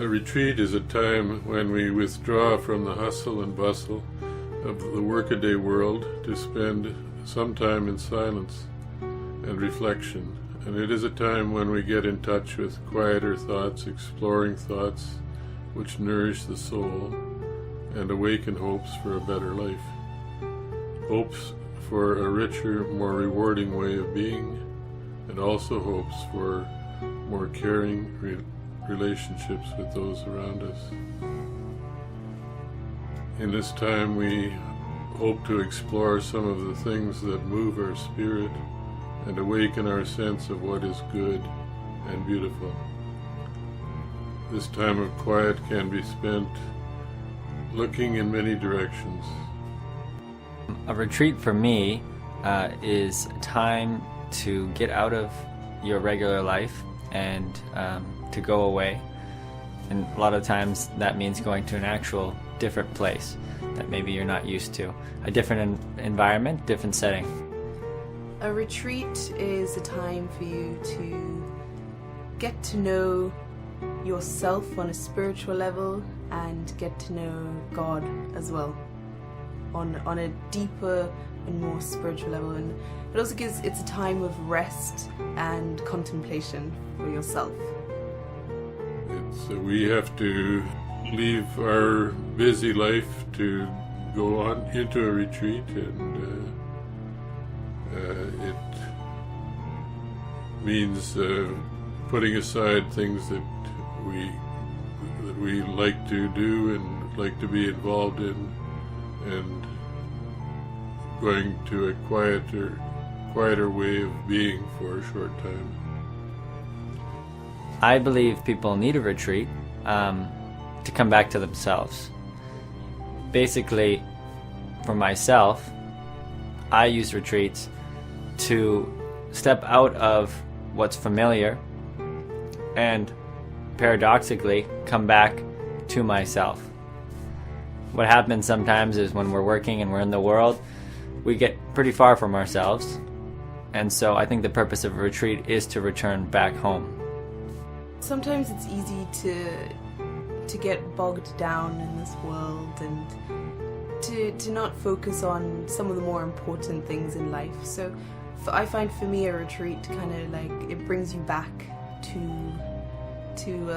A retreat is a time when we withdraw from the hustle and bustle of the workaday world to spend some time in silence and reflection. And it is a time when we get in touch with quieter thoughts, exploring thoughts which nourish the soul and awaken hopes for a better life. Hopes for a richer, more rewarding way of being, and also hopes for more caring relationships with those around us. In this time we hope to explore some of the things that move our spirit and awaken our sense of what is good and beautiful. This time of quiet can be spent looking in many directions. A retreat for me is a time to get out of your regular life and to go away. And a lot of times that means going to an actual different place that maybe you're not used to. A different environment, different setting. A retreat is a time for you to get to know yourself on a spiritual level and get to know God as well on a deeper and more spiritual level. And it also it's a time of rest and contemplation for yourself. We have to leave our busy life to go on into a retreat, and it means putting aside things that we like to do and like to be involved in, and going to a quieter way of being for a short time. I believe people need a retreat to come back to themselves. Basically, for myself, I use retreats to step out of what's familiar and paradoxically come back to myself. What happens sometimes is when we're working and we're in the world, we get pretty far from ourselves. And so I think the purpose of a retreat is to return back home. Sometimes it's easy to get bogged down in this world and to not focus on some of the more important things in life. So I find for me a retreat kind of like it brings you back to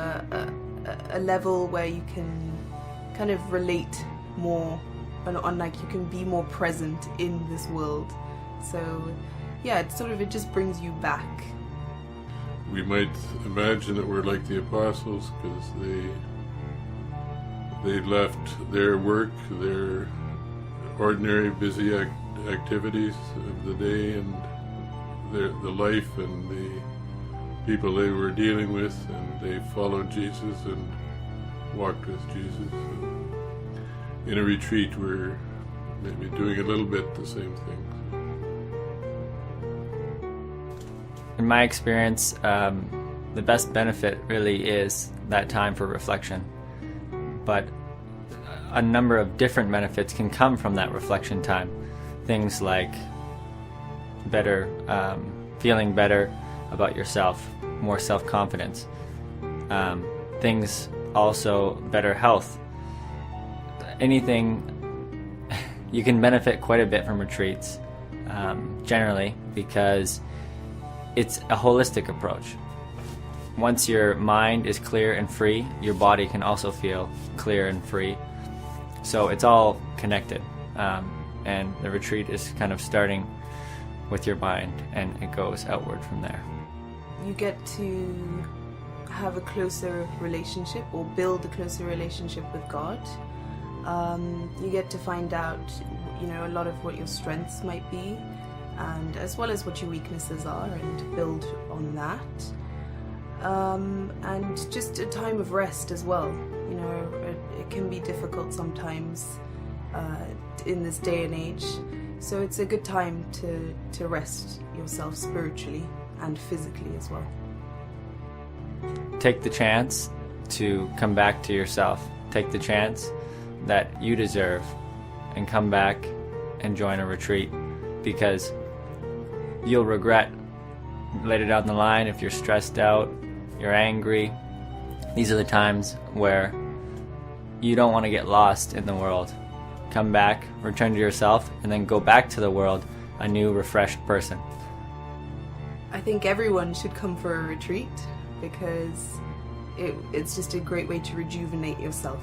a level where you can kind of relate more on like you can be more present in this world. So yeah, it just brings you back. We might imagine that we're like the apostles because they left their work, their ordinary busy activities of the day and the life and the people they were dealing with, and they followed Jesus and walked with Jesus. So in a retreat we're maybe doing a little bit the same thing. In my experience, the best benefit really is that time for reflection. But a number of different benefits can come from that reflection time. Things like feeling better about yourself, more self-confidence. Things also better health. Anything, you can benefit quite a bit from retreats, generally, because it's a holistic approach. Once your mind is clear and free, your body can also feel clear and free. So it's all connected. And the retreat is kind of starting with your mind, and it goes outward from there. You get to have a closer relationship or build a closer relationship with God. You get to find out, a lot of what your strengths might be, and as well as what your weaknesses are, and build on that. And just a time of rest as well. It can be difficult sometimes in this day and age, so it's a good time to rest yourself spiritually and physically as well. Take the chance to come back to yourself. Take the chance that you deserve and come back and join a retreat, because you'll regret later down the line if you're stressed out, you're angry, These are the times where you don't want to get lost in the world. Come back, return to yourself, and then go back to the world a new, refreshed person. I think everyone should come for a retreat because it's just a great way to rejuvenate yourself.